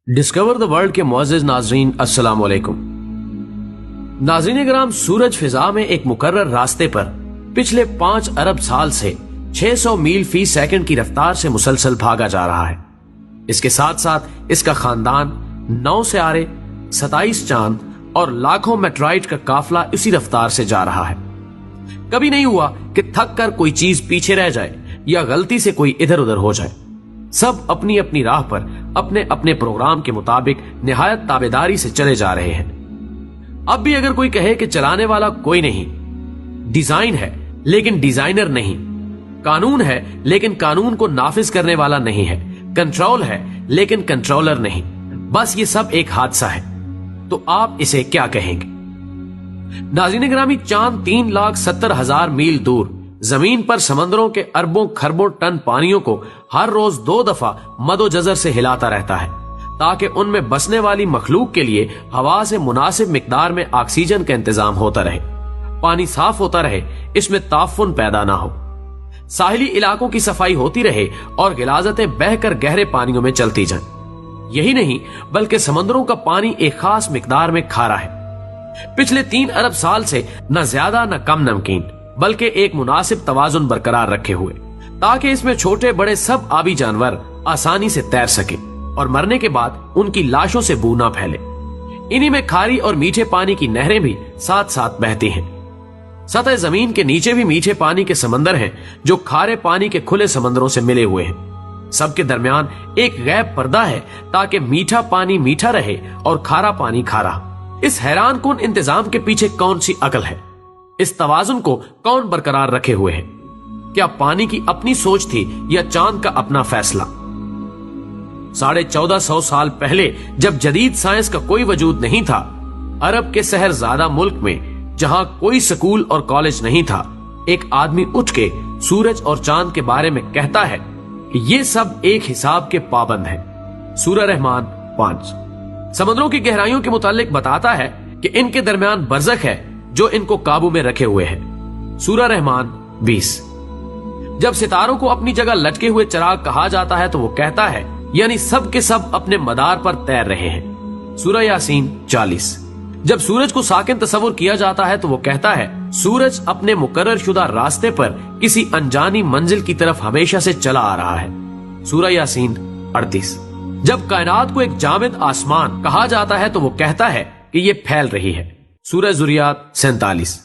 Discover the world के मुअज़्ज़िज़ नाज़रीन, अस्सलाम वालेकुम। नाज़रीन कराम, सूरज फिजा में एक मुकर्रर रास्ते पर पिछले 5 अरब साल से 600 मील फी सेकंड की रफ्तार से मुसलसल भागा जा रहा है। इसके साथ साथ इसका खानदान 9 सियारे, 27 चांद और लाखों मेट्राइट का काफिला इसी रफ्तार से जा रहा है। कभी नहीं हुआ कि थक कर कोई चीज पीछे रह जाए या गलती से कोई इधर उधर हो जाए। सब अपनी अपनी राह पर अपने अपने प्रोग्राम के मुताबिक निहायत ताबेदारी से चले जा रहे हैं। अब भी अगर कोई कहे कि चलाने वाला कोई नहीं, डिजाइन है लेकिन डिजाइनर नहीं, कानून है लेकिन कानून को नाफिज करने वाला नहीं है, कंट्रोल है लेकिन कंट्रोलर नहीं, बस ये सब एक हादसा है, तो आप इसे क्या कहेंगे? नाज़रीन ग्रामी, चांद 3,70,000 मील दूर जमीन पर समंदरों के अरबों खरबों टन पानियों को हर रोज 2 दफा मदोजजर से हिलाता रहता है ताकि उनमें बसने वाली मखलूक के लिए हवा से मुनासिब मिकदार में ऑक्सीजन का इंतजाम होता रहे, पानी साफ होता रहे, इसमें ताफुन पैदा ना हो, साहिली इलाकों की सफाई होती रहे और गिलाजतें बहकर गहरे पानियों में चलती जाएं। यही नहीं बल्कि समंदरों का पानी एक खास मिकदार में खारा है, पिछले 3 अरब साल से न ज्यादा न कम नमकीन, बल्कि एक मुनासिब तवाजुन बरकरार रखे हुए, ताकि इसमें छोटे बड़े सब आबी जानवर आसानी से तैर सके और मरने के बाद उनकी लाशों से बू ना फैले। इन्हीं में खारी और मीठे पानी की नहरें भी साथ साथ बहती हैं। सतह जमीन के नीचे भी मीठे पानी के समंदर हैं जो खारे पानी के खुले समंदरों से मिले हुए हैं। सबके दरमियान एक गैब पर्दा है ताकि मीठा पानी मीठा रहे और खारा पानी खारा। इस हैरान कुन इंतजाम के पीछे कौन सी अकल है? इस तवाजुन को कौन बरकरार रखे हुए है? क्या पानी की अपनी सोच थी या चांद का अपना फैसला? 1450 साल पहले जब जदीद साइंस का कोई वजूद नहीं था, अरब के शहरजादा मुल्क में जहां कोई स्कूल और कॉलेज नहीं था, एक आदमी उठ के सूरज और चांद के बारे में कहता है कि ये सब एक हिसाब के पाबंद हैं। सूरह रहमान 5 समुद्रों की गहराइयों के मुतालिक बताता है कि इनके दरमियान बरज़ख है जो इनको काबू में रखे हुए है। सूरह रहमान 20 जब सितारों को अपनी जगह लटके हुए चिराग कहा जाता है तो वो कहता है यानी सब के सब अपने मदार पर तैर रहे हैं। सूरह यासीन 40 जब सूरज को साकिन तस्वुर किया जाता है तो वो कहता है सूरज अपने मुकर्रर शुदा रास्ते पर किसी अनजानी मंजिल की तरफ हमेशा से चला आ रहा है। सूरह यासीन 38 जब कायनात को एक जामिद आसमान कहा जाता है तो वो कहता है कि ये फैल रही है। सूरह ज़ुरियात 47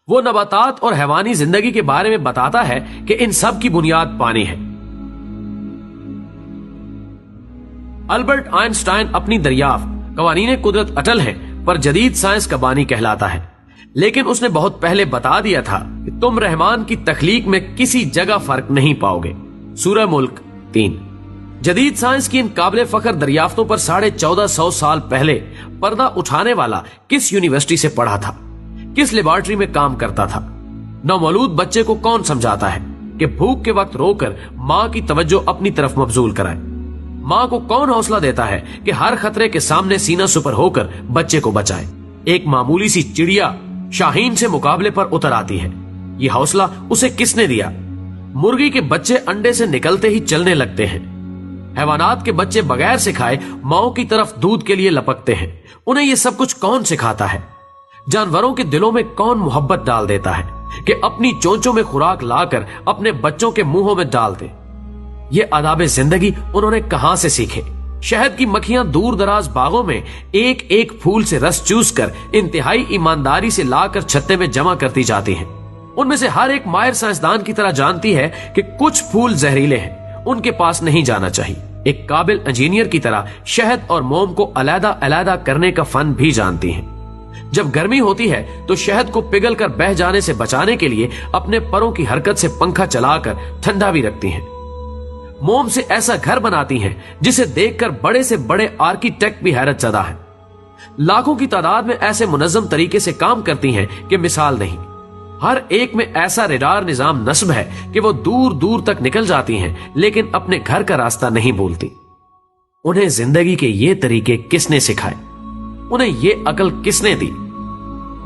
वो नबातात और हैवानी जिंदगी के बारे में बताता है कि इन सब की बुनियाद पानी है। अल्बर्ट आइंस्टाइन अपनी दरियाफ्त कवानीने कुदरत अटल है पर जदीद साइंस का बानी कहलाता है, लेकिन उसने बहुत पहले बता दिया था कि तुम रहमान की तख्लीक में किसी जगह फर्क नहीं पाओगे। सूरह मुल्क 3 जदीद साइंस की इन काबिल फख्र दरियाफ्तों पर 1450 साल पहले पर्दा उठाने वाला किस यूनिवर्सिटी से पढ़ा था, किस लेबोरेटरी में काम करता था? नौमौलूद बच्चे को कौन समझाता है कि भूख के वक्त रोकर माँ की तवज्जो अपनी तरफ मबजूल कराए? माँ को कौन हौसला देता है कि हर खतरे के सामने सीना सुपर होकर बच्चे को बचाए? एक मामूली सी चिड़िया शाहीन से मुकाबले पर उतर आती है, ये हौसला उसे किसने दिया? मुर्गी के बच्चे अंडे से निकलते ही चलने लगते हैं। हैवानात के बच्चे बगैर सिखाए माओ की तरफ दूध के लिए लपकते हैं। उन्हें ये सब कुछ कौन सिखाता है? जानवरों के दिलों में कौन मोहब्बत डाल देता है कि अपनी चोंचों में खुराक लाकर अपने बच्चों के मुंहों में डाल दे? ये आदाबे जिंदगी उन्होंने कहां से सीखे? शहद की मक्खियां दूर दराज बागों में एक एक फूल से रस चूस कर इंतहाई ईमानदारी से लाकर छत्ते में जमा करती जाती हैं। उनमें से हर एक माहिर साइंसदान की तरह जानती है कि कुछ फूल जहरीले हैं, उनके पास नहीं जाना चाहिए। एक काबिल इंजीनियर की तरह शहद और मोम को अलग अलग करने का फन भी जानती हैं। जब गर्मी होती है तो शहद को पिघल कर बह जाने से बचाने के लिए अपने परों की हरकत से पंखा चलाकर ठंडा भी रखती हैं। मोम से ऐसा घर बनाती हैं जिसे देखकर बड़े से बड़े आर्किटेक्ट भी हैरत ज़दा हैं। लाखों की तादाद में ऐसे मुनज़्ज़म तरीके से काम करती हैं कि मिसाल नहीं। हर एक में ऐसा रेडार निजाम नस्ब है कि वो दूर दूर तक निकल जाती हैं लेकिन अपने घर का रास्ता नहीं भूलती। उन्हें जिंदगी के ये तरीके किसने सिखाए? उन्हें ये अकल किसने दी?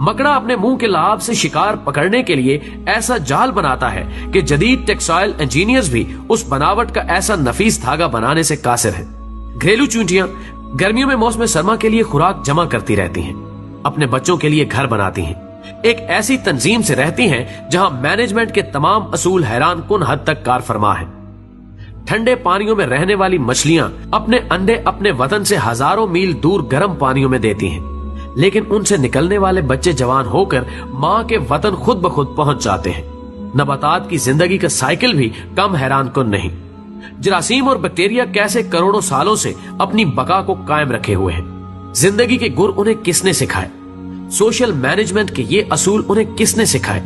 मकड़ा अपने मुंह के लाभ से शिकार पकड़ने के लिए ऐसा जाल बनाता है कि जदीद टेक्सटाइल इंजीनियर्स भी उस बनावट का ऐसा नफीस धागा बनाने से कासिर है। घरेलू चूंटियां गर्मियों में मौसम सरमा के लिए खुराक जमा करती रहती हैं, अपने बच्चों के लिए घर बनाती हैं, एक ऐसी तंजीम से रहती हैं जहां मैनेजमेंट के तमाम असूल हैरान कुन हद तक कार फरमा है। ठंडे पानियों में रहने वाली मछलियां अपने अंडे अपने वतन से हजारों मील दूर गर्म पानियों में देती हैं, लेकिन उनसे निकलने वाले बच्चे जवान होकर मां के वतन खुद ब खुद पहुंच जाते हैं। नबातात की जिंदगी का साइकिल भी कम हैरान कुन नहीं। जरासीम और बैक्टीरिया कैसे करोड़ों सालों से अपनी बका को कायम रखे हुए हैं। जिंदगी के गुर उन्हें किसने सिखाए? सोशल मैनेजमेंट के ये असूल उन्हें किसने सिखाए?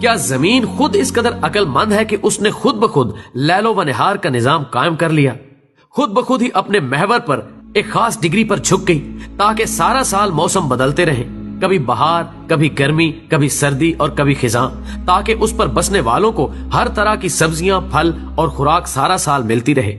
क्या जमीन खुद इस कदर अक्लमंद है कि उसने खुद ब खुद लैलो व निहार का निजाम कायम कर लिया, खुद ब खुद ही अपने महवर पर एक खास डिग्री पर झुक गई ताकि सारा साल मौसम बदलते रहे, कभी बहार, कभी गर्मी, कभी सर्दी और कभी खिजां, ताकि उस पर बसने वालों को हर तरह की सब्जियां, फल और खुराक सारा साल मिलती रहे।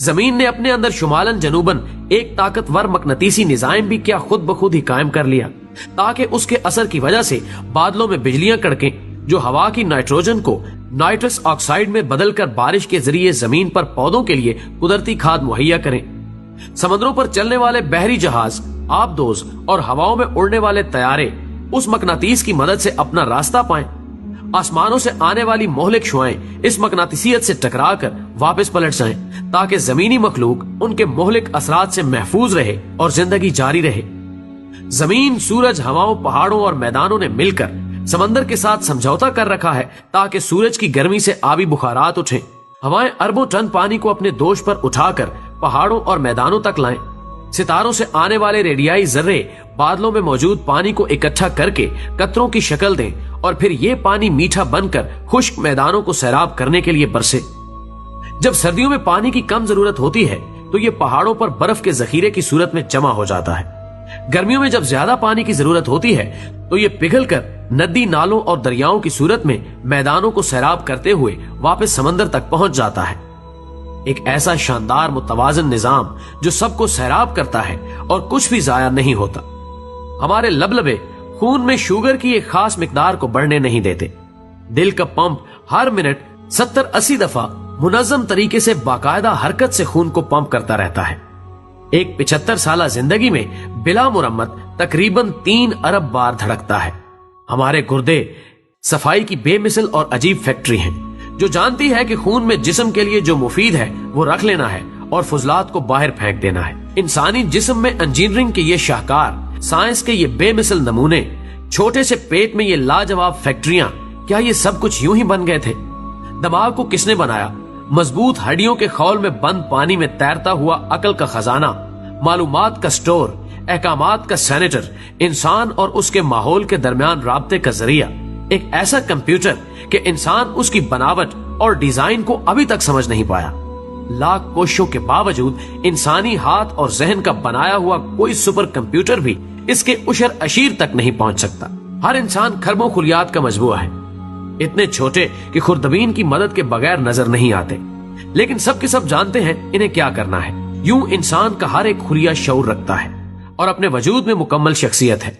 जमीन ने अपने अंदर शुमालन जनूबन एक ताकतवर मकनतीसी निजाम भी क्या खुद ब खुद ही कायम कर लिया, ताकि उसके असर की वजह से बादलों में बिजलियां कड़कें जो हवा की नाइट्रोजन को नाइट्रस ऑक्साइड में बदलकर बारिश के जरिए जमीन पर पौधों के लिए कुदरती खाद मुहैया करें। समंदरों पर चलने वाले बहरी जहाज, आबदोज और हवाओं में उड़ने वाले तैयारे उस मकनातीस की मदद से अपना रास्ता पाएं। आसमानों से आने वाली मोहलिक शुआएं इस मकनातीसियत से टकराकर वापस पलट जाएं, ताकि जमीनी मखलूक उनके मोहलिक असरात से महफूज रहे और जिंदगी जारी रहे। जमीन, सूरज, हवाओं, पहाड़ों और मैदानों ने मिलकर समंदर के साथ समझौता कर रखा है ताकि सूरज की गर्मी से आबी बुखारात उठें। हवाएं अरबों टन पानी को अपने दोष पर उठाकर पहाड़ों और मैदानों तक लाएं। सितारों से आने वाले रेडियाई जर्रे बादलों में मौजूद पानी को इकट्ठा करके कतरों की शक्ल दें और फिर ये पानी मीठा बनकर खुश्क मैदानों को सैराब करने के लिए बरसे। जब सर्दियों में पानी की कम जरूरत होती है तो ये पहाड़ों पर बर्फ के जखीरे की सूरत में जमा हो जाता है। गर्मियों में जब ज्यादा पानी की जरूरत होती है तो ये पिघलकर नदी, नालों और दरियाओं की सूरत में मैदानों को सैराब करते हुए वापस समंदर तक पहुंच जाता है। एक ऐसा शानदार मुतवाजन निजाम जो सबको सैराब करता है और कुछ भी जाया नहीं होता। हमारे लबलबे खून में शुगर की एक खास मिकदार को बढ़ने नहीं देते। दिल का पंप हर मिनट 70-80 दफा मुनज़्ज़म तरीके से बाकायदा हरकत से खून को पंप करता रहता है। एक 75 साला जिंदगी में बिला मुरम्मत तकरीबन 3 अरब बार धड़कता है। हमारे गुर्दे सफाई की बेमिसल और अजीब फैक्ट्री हैं, जो जानती है कि खून में जिस्म के लिए जो मुफीद है वो रख लेना है और फुजलात को बाहर फेंक देना है। इंसानी जिस्म में इंजीनियरिंग के ये शाहकार, साइंस के ये बेमिसल नमूने, छोटे से पेट में ये लाजवाब फैक्ट्रियां, क्या ये सब कुछ यूं ही बन गए थे? दिमाग को किसने बनाया? मजबूत हड्डियों के खौल में बंद पानी में तैरता हुआ अकल का खजाना, मालूमात का स्टोर, अहकामात का सेनेटर, इंसान और उसके माहौल के दरमियान राब्ते का जरिया, एक ऐसा कंप्यूटर कि इंसान उसकी बनावट और डिजाइन को अभी तक समझ नहीं पाया। लाख कोशिशों के बावजूद इंसानी हाथ और जहन का बनाया हुआ कोई सुपर कंप्यूटर भी इसके उशर अशीर तक नहीं पहुंच सकता। हर इंसान खरबों खुलियात का मजबूआ है, इतने छोटे कि खुर्दबीन की मदद के बगैर नजर नहीं आते, लेकिन सब के सब जानते हैं इन्हें क्या करना है। यूं इंसान का हर एक खुलिया शऊर रखता है और अपने वजूद में मुकम्मल शख्सियत है।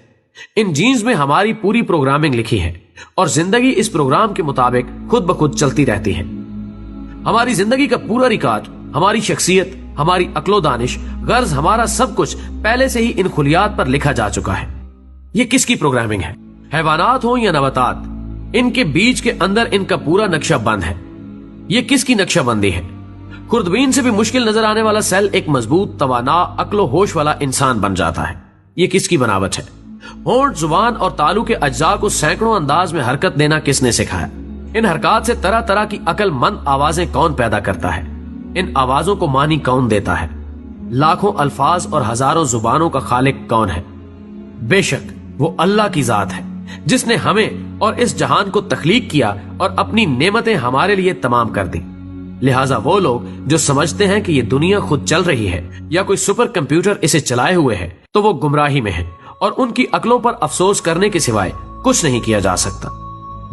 इन जीन्स में हमारी पूरी प्रोग्रामिंग लिखी है और जिंदगी इस प्रोग्राम के मुताबिक खुद ब खुद चलती रहती है। हमारी जिंदगी का पूरा रिकॉर्ड, हमारी शख्सियत, हमारी अक्लो दानिश, गर्ज, हमारा सब कुछ पहले से ही इन खुलियात पर लिखा जा चुका है। ये किसकी प्रोग्रामिंग है? हैवानात हो या नबातात, इनके बीच के अंदर इनका पूरा नक्शा बंद है। ये किसकी नक्शाबंदी है? खुर्दबीन से भी मुश्किल नजर आने वाला सेल एक मजबूत, तवाना, अक्लो होश वाला इंसान बन जाता है। ये किसकी बनावट है? होंठ, जुबान और तालू के अज्जा को सैकड़ों अंदाज में हरकत देना किसने सिखाया? इन हरकत से तरह तरह की अक्लमंद आवाजें कौन पैदा करता है? इन आवाजों को मानी कौन देता है? लाखों अल्फाज और हजारों जुबानों का खालिक कौन है? बेशक वो अल्लाह की जात है जिसने हमें और इस जहान को तख्लीक किया और अपनी नेमतें हमारे लिए तमाम कर दी। लिहाजा वो लोग जो समझते हैं कि ये दुनिया खुद चल रही है या कोई सुपर कंप्यूटर इसे चलाए हुए है, तो वो गुमराही में है और उनकी अक्लों पर अफसोस करने के सिवाय कुछ नहीं किया जा सकता।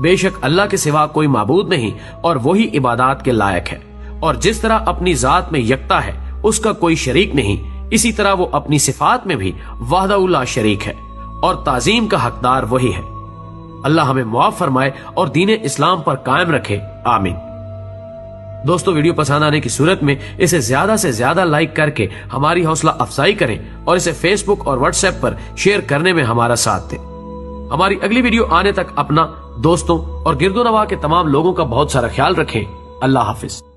बेशक अल्लाह के सिवा कोई माबूद नहीं और वही इबादत के लायक है, और जिस तरह अपनी जात में यकता है, उसका कोई शरीक नहीं, इसी तरह वो अपनी सिफात में भी वाहदाहुल्ला शरीक है और ताजीम का हकदार वही है। अल्लाह हमें मुआफ फरमाए और दीन इस्लाम पर कायम रखे। आमीन। دوستو ویڈیو پسند آنے کی صورت میں اسے زیادہ سے زیادہ لائک کر کے ہماری حوصلہ افزائی کریں اور اسے فیس بک اور واٹس ایپ پر شیئر کرنے میں ہمارا ساتھ دیں۔ ہماری اگلی ویڈیو آنے تک اپنا، دوستوں اور گرد و نواح کے تمام لوگوں کا بہت سارا خیال رکھیں۔ اللہ حافظ۔